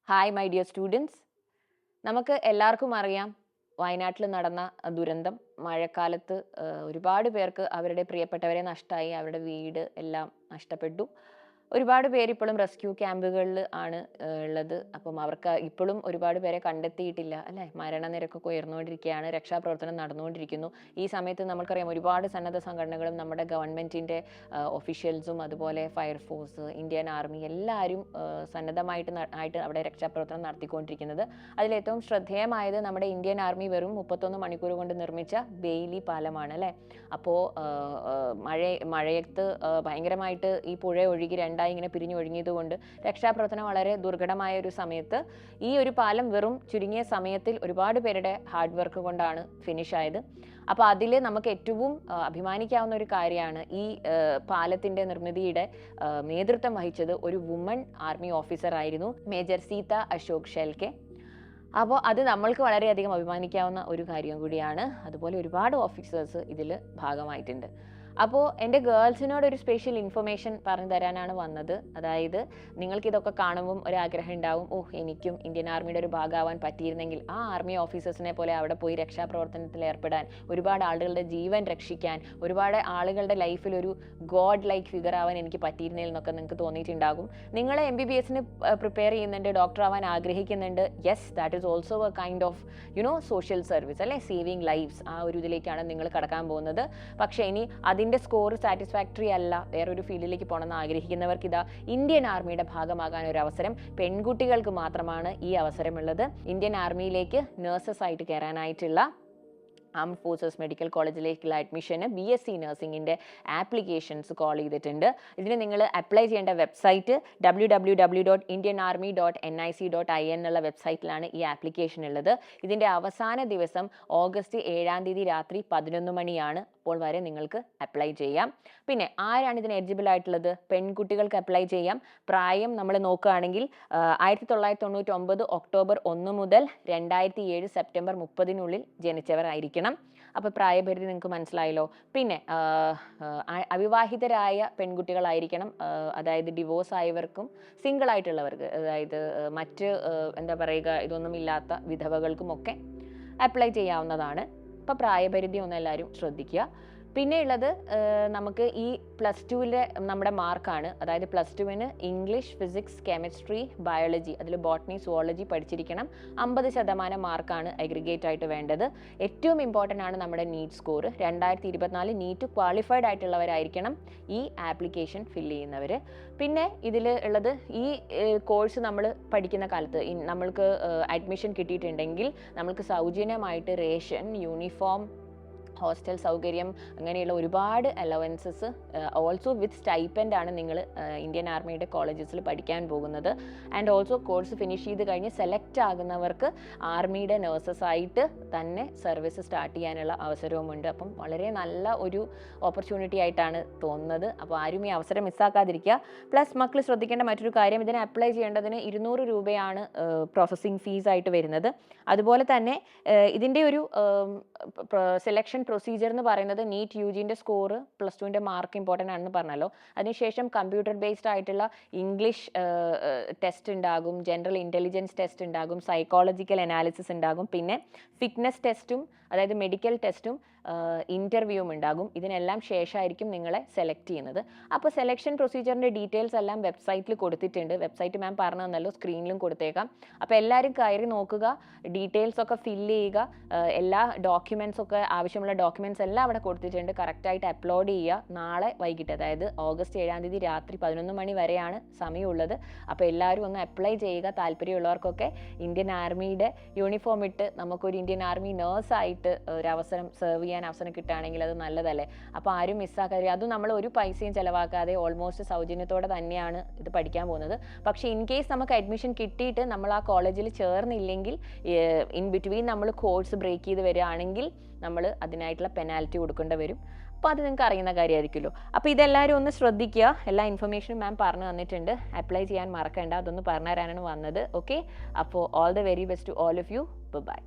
Hi my dear students, നമുക്ക് എല്ലാവർക്കും അറിയാം വയനാട്ടിൽ നടന്ന ദുരന്തം. മഴക്കാലത്ത് ഒരുപാട് പേർക്ക് അവരുടെ പ്രിയപ്പെട്ടവരെ നഷ്ടമായി, അവരുടെ വീട് എല്ലാം നഷ്ടപ്പെട്ടു. ഒരുപാട് പേര് ഇപ്പോഴും റെസ്ക്യൂ ക്യാമ്പുകളിൽ ആണ് ഉള്ളത്. അപ്പം അവർക്ക് ഇപ്പോഴും ഒരുപാട് പേരെ കണ്ടെത്തിയിട്ടില്ല അല്ലേ. മരണനിരക്കൊക്കെ ഉയർന്നുകൊണ്ടിരിക്കുകയാണ്, രക്ഷാപ്രവർത്തനം നടന്നുകൊണ്ടിരിക്കുന്നു. ഈ സമയത്ത് നമുക്കറിയാം ഒരുപാട് സന്നദ്ധ സംഘടനകളും നമ്മുടെ ഗവൺമെൻറ്റിൻ്റെ ഒഫീഷ്യൽസും അതുപോലെ ഫയർഫോഴ്സ്, ഇന്ത്യൻ ആർമി എല്ലാവരും സന്നദ്ധമായിട്ട് അവിടെ രക്ഷാപ്രവർത്തനം നടത്തിക്കൊണ്ടിരിക്കുന്നത്. അതിലേറ്റവും ശ്രദ്ധേയമായത് നമ്മുടെ ഇന്ത്യൻ ആർമി വെറും 31 മണിക്കൂർ കൊണ്ട് നിർമ്മിച്ച ബെയിലി പാലമാണ് അല്ലേ. അപ്പോൾ മഴയത്ത് ഭയങ്കരമായിട്ട് ഈ പുഴ ഒഴുകി രണ്ടായി ഇങ്ങനെ പിരിഞ്ഞൊഴുങ്ങിയത് കൊണ്ട് രക്ഷാപ്രവർത്തനം വളരെ ദുർഘടമായ ഒരു സമയത്ത് ഈ ഒരു പാലം വെറും ചുരുങ്ങിയ സമയത്തിൽ ഒരുപാട് പേരുടെ ഹാർഡ് വർക്ക് കൊണ്ടാണ് ഫിനിഷ് ആയത്. അപ്പോൾ അതിൽ നമുക്ക് ഏറ്റവും അഭിമാനിക്കാവുന്ന ഒരു കാര്യമാണ് ഈ പാലത്തിൻ്റെ നിർമ്മിതിയുടെ നേതൃത്വം വഹിച്ചത് ഒരു വുമൺ ആർമി ഓഫീസർ ആയിരുന്നു, മേജർ സീത അശോക് ഷെൽക്കെ. അപ്പോൾ അത് നമ്മൾക്ക് വളരെയധികം അഭിമാനിക്കാവുന്ന ഒരു കാര്യം കൂടിയാണ്. അതുപോലെ ഒരുപാട് ഓഫീസേഴ്സ് ഇതിൽ ഭാഗമായിട്ടുണ്ട്. അപ്പോൾ എൻ്റെ ഗേൾസിനോട് ഒരു സ്പെഷ്യൽ ഇൻഫർമേഷൻ പറഞ്ഞു തരാനാണ് വന്നത്. അതായത് നിങ്ങൾക്കിതൊക്കെ കാണുമ്പം ഒരാഗ്രഹം ഉണ്ടാവും, എനിക്കും ഇന്ത്യൻ ആർമിയുടെ ഒരു ഭാഗമാവാൻ പറ്റിയിരുന്നെങ്കിൽ ആ ആർമി ഓഫീസേഴ്സിനെ പോലെ അവിടെ പോയി രക്ഷാപ്രവർത്തനത്തിൽ ഏർപ്പെടാൻ, ഒരുപാട് ആളുകളുടെ ജീവൻ രക്ഷിക്കാൻ, ഒരുപാട് ആളുകളുടെ ലൈഫിൽ ഒരു ഗോഡ് ലൈക്ക് ഫിഗർ ആവാൻ എനിക്ക് പറ്റിയിരുന്നെങ്കിൽ എന്നൊക്കെ നിങ്ങൾക്ക് തോന്നിയിട്ടുണ്ടാകും. നിങ്ങൾ MBBSന് പ്രിപ്പയർ ചെയ്യുന്നുണ്ട്, ഡോക്ടർ ആവാൻ ആഗ്രഹിക്കുന്നുണ്ട്. Yes, that is also A kind of social service അല്ലേ, സേവിങ് ലൈഫ്സ്. ആ ഒരു ഇതിലേക്കാണ് നിങ്ങൾ കടക്കാൻ പോകുന്നത്. പക്ഷേ ഇനി അതിൻ്റെ സ്കോർ സാറ്റിസ്ഫാക്ടറി അല്ല, വേറൊരു ഫീൽഡിലേക്ക് പോകണമെന്ന് ആഗ്രഹിക്കുന്നവർക്ക് ഇതാ ഇന്ത്യൻ ആർമിയുടെ ഭാഗമാകാൻ ഒരു അവസരം. പെൺകുട്ടികൾക്ക് മാത്രമാണ് ഈ അവസരമുള്ളത്. ഇന്ത്യൻ ആർമിയിലേക്ക് നഴ്സസ് ആയിട്ട് കയറാനായിട്ടുള്ള ആംഡ് ഫോഴ്സസ് മെഡിക്കൽ കോളേജിലേക്കുള്ള അഡ്മിഷന് BSc നഴ്സിംഗിൻ്റെ ആപ്ലിക്കേഷൻസ് കോൾ ചെയ്തിട്ടുണ്ട്. ഇതിന് നിങ്ങൾ അപ്ലൈ ചെയ്യേണ്ട വെബ്സൈറ്റ് www.indianarmy.nic.in എന്നുള്ള വെബ്സൈറ്റിലാണ് ഈ ആപ്ലിക്കേഷൻ ഉള്ളത്. ഇതിൻ്റെ അവസാന ദിവസം ഓഗസ്റ്റ് 7-ാം തീയതി രാത്രി 11 മണിയാണ്. അപ്പോൾ വരെ നിങ്ങൾക്ക് അപ്ലൈ ചെയ്യാം. പിന്നെ ആരാണ് ഇതിന് എലിജിബിൾ ആയിട്ടുള്ളത്? പെൺകുട്ടികൾക്ക് അപ്ലൈ ചെയ്യാം. പ്രായം നമ്മൾ നോക്കുകയാണെങ്കിൽ 1999 ഒക്ടോബർ 1 മുതൽ 2007 സെപ്റ്റംബർ 30 ജനിച്ചവരായിരിക്കണം. അപ്പോൾ പ്രായപരിധി നിങ്ങൾക്ക് മനസ്സിലായല്ലോ. പിന്നെ അവിവാഹിതരായ പെൺകുട്ടികളായിരിക്കണം, അതായത് ഡിവോഴ്സ് ആയവർക്കും സിംഗിൾ ആയിട്ടുള്ളവർക്ക്, അതായത് മറ്റ് എന്താ പറയുക ഇതൊന്നുമില്ലാത്ത വിധവകൾക്കുമൊക്കെ അപ്ലൈ ചെയ്യാവുന്നതാണ്. അപ്പോൾ പ്രായപരിധി ഒന്ന് എല്ലാവരും ശ്രദ്ധിക്കുക. പിന്നെ ഉള്ളത് നമുക്ക് ഈ +2 നമ്മുടെ മാർക്കാണ്. അതായത് +2 ഇംഗ്ലീഷ്, ഫിസിക്സ്, കെമിസ്ട്രി, ബയോളജി, അതിൽ ബോട്ടണി, സുവോളജി പഠിച്ചിരിക്കണം. 50% മാർക്കാണ് അഗ്രിഗേറ്റ് ആയിട്ട് വേണ്ടത്. ഏറ്റവും ഇമ്പോർട്ടൻ്റ് ആണ് നമ്മുടെ നീറ്റ് സ്കോർ. 2024 നീറ്റ് ക്വാളിഫൈഡ് ആയിട്ടുള്ളവരായിരിക്കണം ഈ ആപ്ലിക്കേഷൻ ഫില്ല് ചെയ്യുന്നവർ. പിന്നെ ഇതിൽ ഉള്ളത് ഈ കോഴ്സ് നമ്മൾ പഠിക്കുന്ന കാലത്ത് നമ്മൾക്ക് അഡ്മിഷൻ കിട്ടിയിട്ടുണ്ടെങ്കിൽ നമ്മൾക്ക് സൗജന്യമായിട്ട് റേഷൻ, യൂണിഫോം, ഹോസ്റ്റൽ സൗകര്യം, അങ്ങനെയുള്ള ഒരുപാട് അലവൻസസ് ഓൾസോ വിത്ത് സ്റ്റൈപ്പൻഡ് ആണ് നിങ്ങൾ ഇന്ത്യൻ ആർമിയുടെ കോളേജസിൽ പഠിക്കാൻ പോകുന്നത്. ആൻഡ് ഓൾസോ കോഴ്സ് ഫിനിഷ് ചെയ്ത് കഴിഞ്ഞ് സെലക്ട് ആകുന്നവർക്ക് ആർമിയുടെ നഴ്സസ് ആയിട്ട് തന്നെ സർവീസ് സ്റ്റാർട്ട് ചെയ്യാനുള്ള അവസരവുമുണ്ട്. അപ്പം വളരെ നല്ല ഒരു ഓപ്പർച്യൂണിറ്റി ആയിട്ടാണ് തോന്നുന്നത്. അപ്പോൾ ആരും ഈ അവസരം മിസ്സാക്കാതിരിക്കുക. പ്ലസ് മക്കൾ ശ്രദ്ധിക്കേണ്ട മറ്റൊരു കാര്യം, ഇതിനെ അപ്ലൈ ചെയ്യേണ്ടതിന് 200 രൂപയാണ് പ്രോസസ്സിംഗ് ഫീസ് ആയിട്ട് വരുന്നത്. അതുപോലെ തന്നെ ഇതിൻ്റെ ഒരു സെലക്ഷൻ പ്രൊസീജിയർ എന്ന് പറയുന്നത് നീറ്റ് UGൻ്റെ സ്കോർ, +2ൻ്റെ മാർക്ക് ഇമ്പോർട്ടൻ്റ് ആണെന്ന് പറഞ്ഞല്ലോ. അതിനുശേഷം കമ്പ്യൂട്ടർ ബേസ്ഡ് ആയിട്ടുള്ള ഇംഗ്ലീഷ് ടെസ്റ്റ് ഉണ്ടാകും, ജനറൽ ഇൻ്റലിജൻസ് ടെസ്റ്റ് ഉണ്ടാകും, സൈക്കോളജിക്കൽ അനാലിസിസ് ഉണ്ടാകും, പിന്നെ ഫിറ്റ്നസ് ടെസ്റ്റും അതായത് മെഡിക്കൽ ടെസ്റ്റും ഇൻ്റർവ്യൂവും ഉണ്ടാകും. ഇതിനെല്ലാം ശേഷമായിരിക്കും നിങ്ങളെ സെലക്ട് ചെയ്യുന്നത്. അപ്പോൾ സെലക്ഷൻ പ്രൊസീജിയറിൻ്റെ ഡീറ്റെയിൽസ് എല്ലാം വെബ്സൈറ്റിൽ കൊടുത്തിട്ടുണ്ട്. വെബ്സൈറ്റ് മാം പറഞ്ഞു തന്നല്ലോ, സ്ക്രീനിലും കൊടുത്തേക്കാം. അപ്പോൾ എല്ലാവരും കയറി നോക്കുക, ഡീറ്റെയിൽസ് ഒക്കെ ഫില്ല് ചെയ്യുക. എല്ലാ ഡോക്യുമെൻറ്റ്സ് ആവശ്യമുള്ള ഡോക്യുമെൻറ്റ്സ് എല്ലാം അവിടെ കൊടുത്തിട്ടുണ്ട്. കറക്റ്റായിട്ട് അപ്ലോഡ് ചെയ്യുക. നാളെ വൈകിട്ട്, അതായത് ഓഗസ്റ്റ് 7-ാം തീയതി രാത്രി 11 മണി വരെയാണ് സമയമുള്ളത്. അപ്പോൾ എല്ലാവരും ഒന്ന് അപ്ലൈ ചെയ്യുക. താല്പര്യമുള്ളവർക്കൊക്കെ ഇന്ത്യൻ ആർമിയുടെ യൂണിഫോം ഇട്ട് നമുക്കൊരു ഇന്ത്യൻ ആർമി നേഴ്സായിട്ട് ഒരു അവസരം സെർവ് ചെയ്യാൻ അവസരം കിട്ടുകയാണെങ്കിൽ അത് നല്ലതല്ലേ. അപ്പോൾ ആരും മിസ്സാക്കാതെ, അതും നമ്മൾ ഒരു പൈസയും ചിലവാക്കാതെ ഓൾമോസ്റ്റ് സൗജന്യത്തോടെ തന്നെയാണ് ഇത് പഠിക്കാൻ പോകുന്നത്. പക്ഷേ ഇൻ കേസ് നമുക്ക് അഡ്മിഷൻ കിട്ടിയിട്ട് നമ്മൾ ആ കോളേജിൽ ചേർന്നില്ലെങ്കിൽ, ഇൻ ബിറ്റ്വീൻ നമ്മൾ കോഴ്സ് ബ്രേക്ക് ചെയ്ത് വരികയാണെങ്കിൽ നമ്മൾ അതിനായിട്ടുള്ള പെനാൽറ്റി കൊടുക്കേണ്ടി വരും. അപ്പോൾ അത് നിങ്ങൾക്ക് അറിയുന്ന കാര്യമായിരിക്കുമല്ലോ. അപ്പോൾ ഇതെല്ലാവരും ഒന്ന് ശ്രദ്ധിക്കുക. എല്ലാ ഇൻഫർമേഷനും മാം പറഞ്ഞു തന്നിട്ടുണ്ട്. അപ്ലൈ ചെയ്യാൻ മറക്കണ്ട, അതൊന്ന് പറഞ്ഞു തരാനാണ് വന്നത്. ഓക്കെ, അപ്പോൾ all the very best to all of you. By.